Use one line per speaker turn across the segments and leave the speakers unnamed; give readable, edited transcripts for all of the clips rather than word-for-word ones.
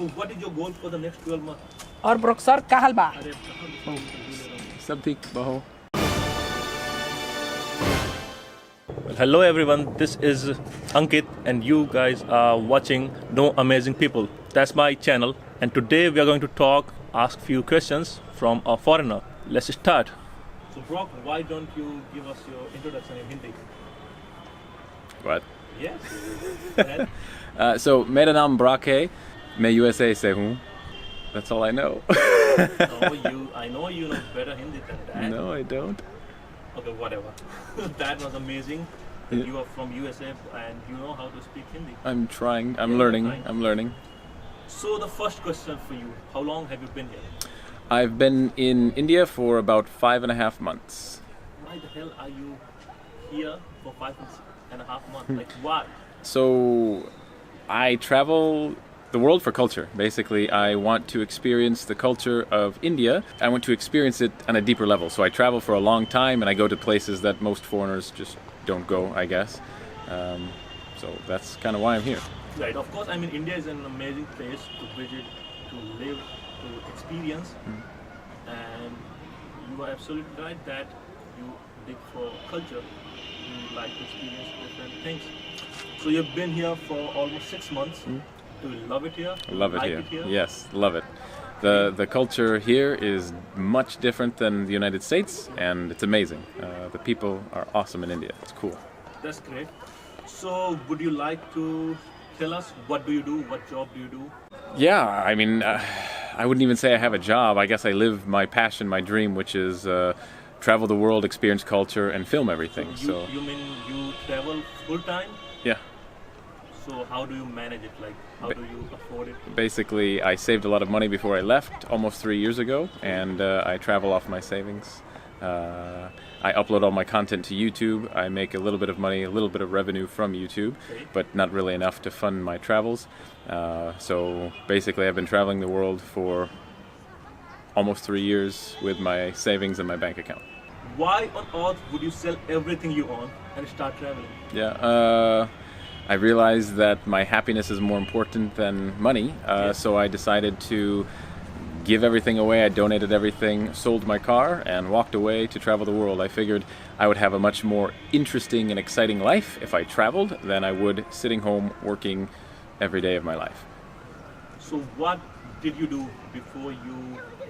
So what is your goal for the next 12 months?
और ब्रोक्सर का हाल बा?
अरे कहाँ भी
सब ठीक बहो.
Hello everyone, this is Ankit and you guys are watching No Amazing People. That's my channel and today we are going to ask few questions from a foreigner. Let's start. So Brock, why don't you give us your introduction in Hindi?
What?
Yes.
So मेरा नाम Brock है. मैं USA से हूँ. That's all I know.
I know you know better Hindi than that.
No, I don't.
Okay, whatever. That was amazing.
Yeah.
You are from USA and you know how to speak Hindi.
I'm trying. I'm
Yeah,
learning.
trying.
I'm learning.
So the first question for you, how long have you been here?
I've been in India for about 5.5 months.
Why the hell are you here for 5.5 months? Like why?
So I travel the world for culture. Basically, I want to experience the culture of India. I want to experience it on a deeper level. So I travel for a long time and I go to places that most foreigners just don't go, I guess. So that's kind of why I'm here.
Right, of course, I mean India is an amazing place to visit, to live, to experience. And you are absolutely right that you dig for culture. You like to experience different things. So you've been here for almost 6 months. Do you love it here?
I love it
Like
here.
it here?
Yes, love it. The culture here is much different than the United States, and it's amazing. The people are awesome in India. It's cool.
That's great. So would you like to tell us what do you do? What job do you do?
Yeah, I mean, I wouldn't even say I have a job. I guess I live my passion, my dream, which is travel the world, experience culture, and film everything. So
You mean you travel full time?
yeah.
So how do you manage it? Like how do you afford it?
Basically, I saved a lot of money before I left almost 3 years ago, and I travel off my savings. I upload all my content to YouTube. I make a little bit of money, a little bit of revenue from YouTube, but not really enough to fund my travels. So basically, I've been traveling the world for almost 3 years with my savings and my bank account.
Why on earth would you sell everything you own and start traveling?
Yeah, I realized that my happiness is more important than money, so I decided to give everything away. I donated everything, sold my car, and walked away to travel the world. I figured I would have a much more interesting and exciting life if I traveled than I would sitting home working every day of my life.
So what did you do before you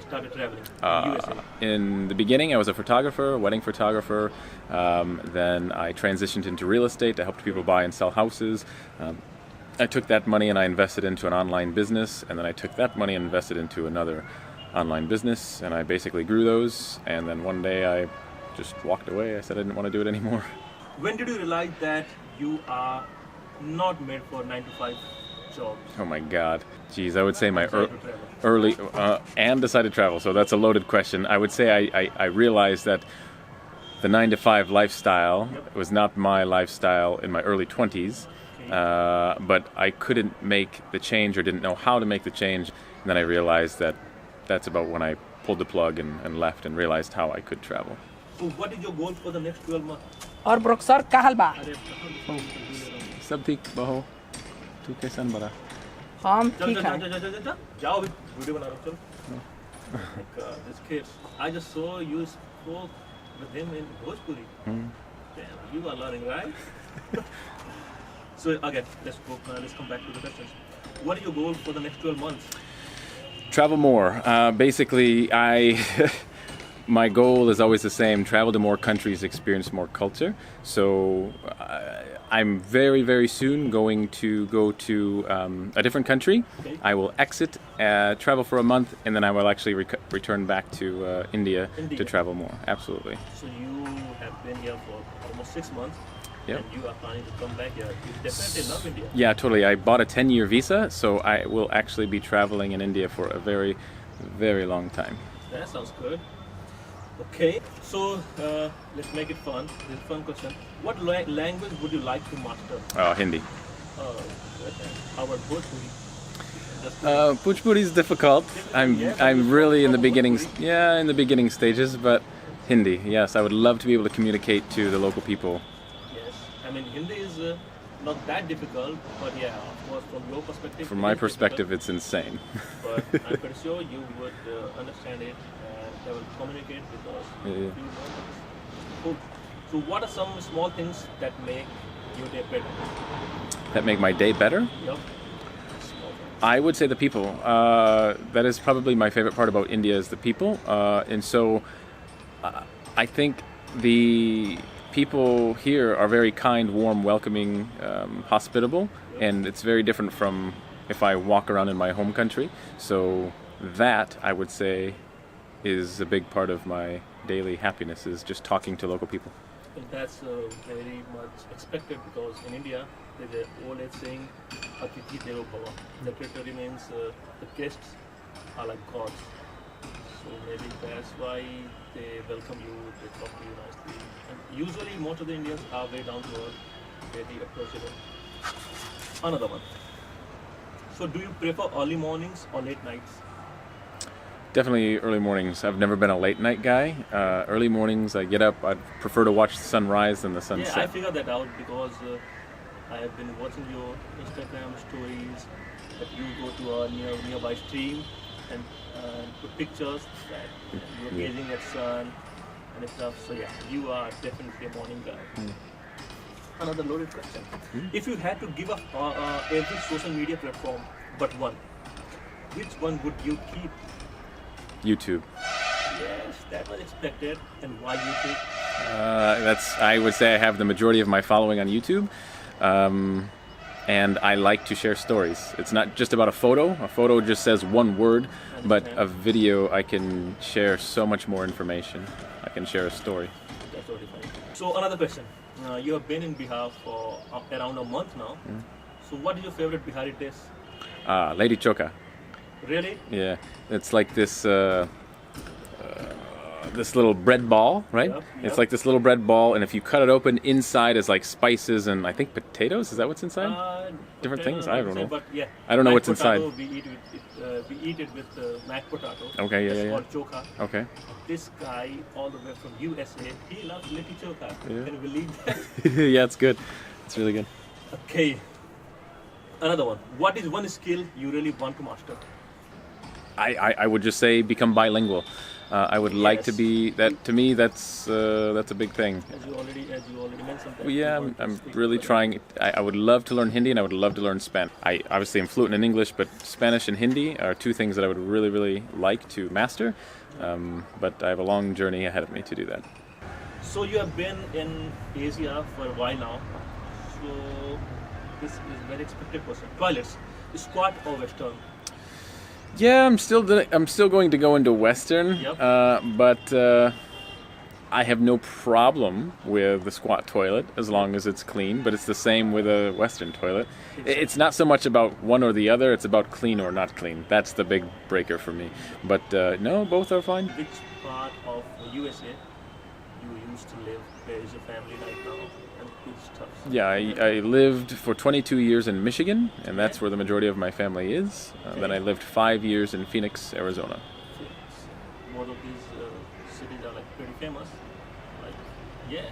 started traveling in USA?
In the beginning, I was a photographer, a wedding photographer. Then I transitioned into real estate. I helped people buy and sell houses. I took that money and I invested into an online business, and then I took that money and invested into another online business, and I basically grew those, and then one day I just walked away. I said I didn't want to do it anymore.
When did you realize that you are not made for 9 to 5 jobs?
Oh my God. Jeez, I would say my
Decided to travel.
early and decided to travel, so that's a loaded question. I would say I realized that the 9 to 5 lifestyle was not my lifestyle in my early 20s. But I couldn't make the change or didn't know how to make the change. And then I realized that that's about when I pulled the plug and left and realized how I could travel.
So what is your goal for the next 12 months?
और ब्रोक्सर का हाल बा?
अरे कहाँ भी
सब ठीक बहो. तू कैसन बड़ा?
हम
चल
ठीक
चल
है.
चल चल चल चल जाओ अभी वीडियो बना रहा हूँ चल. Like this kid, I just saw you spoke with him in bhojpuri. Damn, you are learning, right? So again, let's come back to the questions. What is your goal for the next 12 months?
Travel more. Basically, my goal is always the same: travel to more countries, experience more culture. So I'm very, very soon going to go to a different country.
Okay.
I will exit, travel for a month, and then I will actually return back to India to travel more. Absolutely.
So you have been here for almost 6 months.
Yep.
And you are planning to come back here. You definitely love India.
Yeah, totally. I bought a 10-year visa, so I will actually be traveling in India for a very, very long time.
That sounds good. Okay, so let's make it fun. This is a fun question. What language would you like to master?
Hindi.
How about Bhojpuri?
Bhojpuri is difficult. I'm really in the beginning. Yeah, in the beginning stages, but Hindi. Yes, I would love to be able to communicate to the local people.
Yes, I mean Hindi is not that difficult, but yeah, of course, from your perspective.
From
it
my
is
perspective,
difficult,
it's insane.
but I'm pretty sure you would understand it and they will communicate because
Yeah.
you know this. Cool. So, what are some small things that make your day better?
That make my day better?
Yep. Small things.
I would say the people. That is probably my favorite part about India is the people. And so I think the people here are very kind, warm, welcoming, hospitable, and it's very different from if I walk around in my home country. So that, I would say, is a big part of my daily happiness, is just talking to local people.
And that's very much expected because in India, there's an old age saying, Atithi Devo Bhava. That literally means the guests are like gods. So maybe that's why they welcome you, they talk to you nicely. And usually most of the Indians are very down to earth, very approachable. Another one. So do you prefer early mornings or late nights?
Definitely early mornings. I've never been a late night guy. Early mornings, I get up. I prefer to watch the sunrise than the sunset.
Yeah, I figured that out because I have been watching your Instagram stories that you go to a nearby stream and put pictures that you're
Yeah.
gazing at sun and stuff. So yeah, you are definitely a morning guy. Another loaded question. If you had to give up every social media platform but one, which one would you keep?
YouTube.
Yes, that was expected. And why YouTube?
I would say I have the majority of my following on YouTube. And I like to share stories. It's not just about a photo. A photo just says one word, but a video I can share so much more information. I can share a story.
That's totally fine. So another question. You have been in Bihar for around a month now. So what is your favorite Bihari dish?
Lady chokha.
Really?
Yeah, it's like this this little bread ball, right?
Yep,
It's
yep.
like this little bread ball, and if you cut it open, inside is like spices and I think potatoes. Is that what's inside? Different
Potato,
things? I don't know.
But yeah,
I don't know what's
mashed potato,
inside.
We eat it with mashed potato.
Okay, yeah,
That's
yeah,
called chokha.
Okay.
This guy, all the way from USA, he loves litti chokha.
Yeah.
Can you believe that?
Yeah, it's good. It's really good.
Okay. Another one. What is one skill you really want to master?
I would just say become bilingual. I would like to
Yes.
be that. To me, that's a big thing.
As you already mentioned. That
Well, yeah,
you want to
I'm
speak
really
Bengali.
trying. I would love to learn Hindi and I would love to learn Spanish. I obviously am fluent in English, but Spanish and Hindi are two things that I would really, really like to master. But I have a long journey ahead of me to do that.
So you have been in Asia for a while now. So this is a very expected question. Toilets, squat or western?
Yeah, I'm still going to go into Western,
Yep.
but I have no problem with the squat toilet as long as it's clean. But it's the same with a Western toilet. It's not so much about one or the other; it's about clean or not clean. That's the big breaker for me. But no, both are fine.
Which part of USA you used to live? Where is your family right now? And which stuff?
Yeah, I lived for 22 years in Michigan, and that's where the majority of my family is. Then I lived 5 years in Phoenix, Arizona.
Both of these cities are like pretty famous. Like, yeah,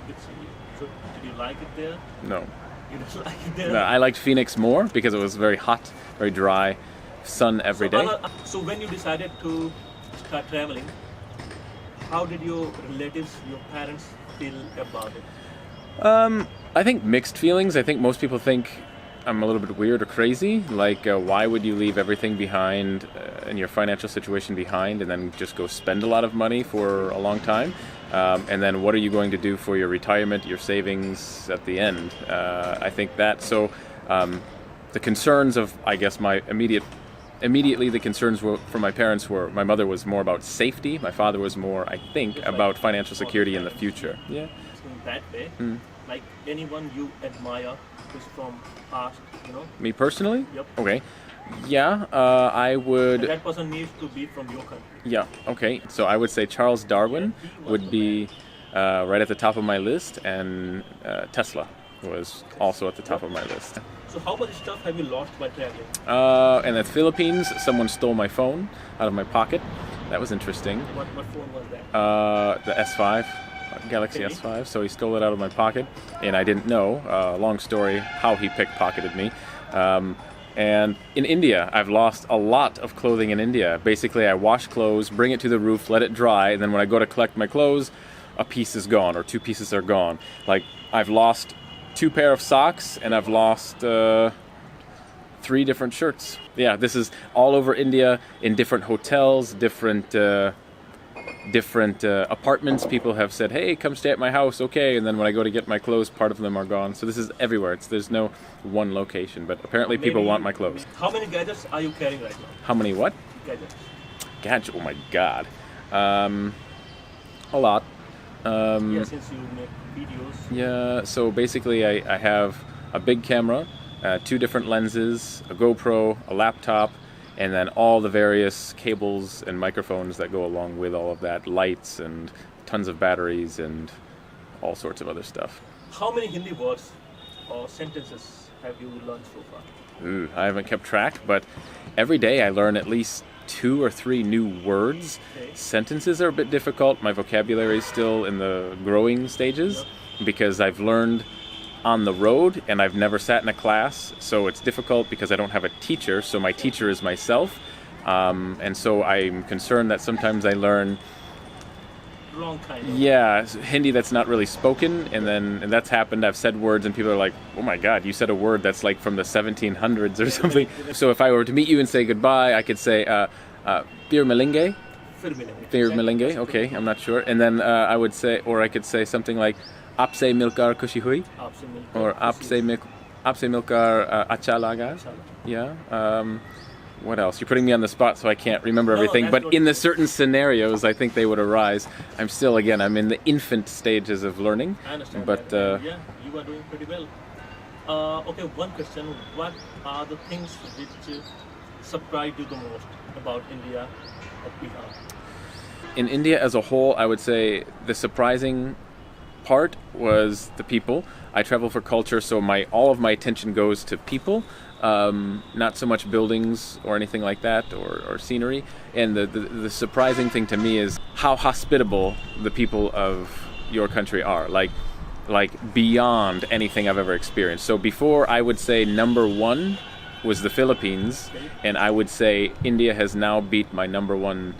big city. So did you like it there?
No.
You didn't like it there?
No, I liked Phoenix more because it was very hot, very dry, sun every day.
So when you decided to start traveling, how did your relatives, your parents feel about it?
I think mixed feelings. I think most people think I'm a little bit weird or crazy. Like, why would you leave everything behind and your financial situation behind and then just go spend a lot of money for a long time? And then what are you going to do for your retirement, your savings at the end? I think that. So the concerns of, I guess, my immediately the concerns from my parents were, my mother was more about safety. My father was more, I think, about financial security in the future. Yeah.
In that way, like anyone you admire who's from past, you know?
Me personally?
Yep.
Okay. Yeah, I would.
That person needs to be from your country.
Yeah, okay. So I would say Charles Darwin would be right at the top of my list, and Tesla was also at the top of my list.
So how much stuff have you lost by traveling?
In the Philippines, someone stole my phone out of my pocket. That was interesting.
What phone was that?
The S5. Galaxy
Okay.
S5. So he stole it out of my pocket, and I didn't know. Long story, how he pickpocketed me. And in India, I've lost a lot of clothing in India. Basically, I wash clothes, bring it to the roof, let it dry, and then when I go to collect my clothes, a piece is gone or 2 pieces are gone. Like, I've lost 2 pair of socks, and I've lost 3 different shirts. Yeah, this is all over India, in different hotels, different apartments. People have said, hey, come stay at my house, okay, and then when I go to get my clothes, part of them are gone. So this is everywhere. There's no one location, but apparently people want my clothes.
How many gadgets are you carrying right now?
How many what?
Gadgets.
Gadget, oh my god. A lot.
Yeah, since you make videos.
Yeah, so basically I have a big camera, 2 different lenses, a GoPro, a laptop, and then all the various cables and microphones that go along with all of that, lights and tons of batteries and all sorts of other stuff.
How many Hindi words or sentences have you learned so far?
Ooh, I haven't kept track, but every day I learn at least 2 or 3 new words.
Okay.
Sentences are a bit difficult. My vocabulary is still in the growing stages because I've learned on the road and I've never sat in a class, so it's difficult because I don't have a teacher, so my teacher is myself, and so I'm concerned that sometimes I learn
Wrong kind of.
yeah, Hindi that's not really spoken, and that's happened. I've said words and people are like, oh my god, you said a word that's like from the 1700s or something. So if I were to meet you and say goodbye, I could say Peer Melinge.
Fir milenge.
Peer Melinge, okay, I'm not sure. And then I would say, or I could say something like Aapse milkar khushi hui,
Aapse milkar
or
khushi
Aapse milkar acha laga.
Acha laga.
Yeah. What else? You're putting me on the spot, so I can't remember
No,
everything.
that's
But
not-
in the certain scenarios, I think they would arise. I'm still, again, I'm in the infant stages of learning.
I understand
But
that. And yeah, you are doing pretty well. Okay, one question. What are the things which surprised you the most about India or Bihar?
in India as a whole, I would say the surprising part was the people. I travel for culture, so all of my attention goes to people, not so much buildings or anything like that, or scenery. And the surprising thing to me is how hospitable the people of your country are, like beyond anything I've ever experienced. So before, I would say number 1 was the Philippines, and I would say India has now beat my number 1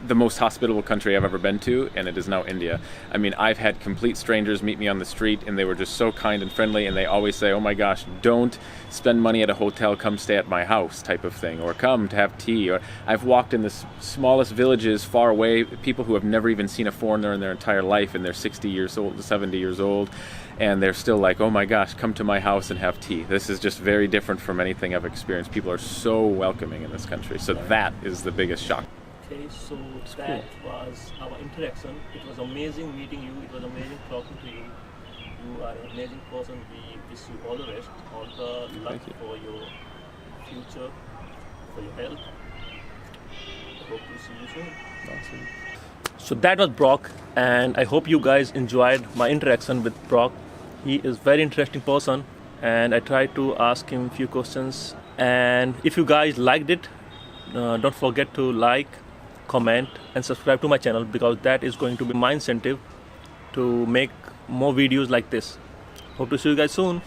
the most hospitable country I've ever been to, and it is now India. I mean, I've had complete strangers meet me on the street, and they were just so kind and friendly, and they always say, oh my gosh, don't spend money at a hotel, come stay at my house, type of thing, or come to have tea. Or I've walked in the smallest villages far away, people who have never even seen a foreigner in their entire life, and they're 60 years old, 70 years old, and they're still like, oh my gosh, come to my house and have tea. This is just very different from anything I've experienced. People are so welcoming in this country, so that is the biggest shock.
Okay, so that was our interaction. It was amazing meeting you. It was amazing talking to you. You are an amazing person. We wish you all the best, all the luck
Thank you.
for your future, for your health. I hope to see you soon.
Awesome.
So that was Brock, and I hope you guys enjoyed my interaction with Brock. He is very interesting person, and I tried to ask him a few questions. And if you guys liked it, don't forget to like, comment and subscribe to my channel, because that is going to be my incentive to make more videos like this. Hope to see you guys soon.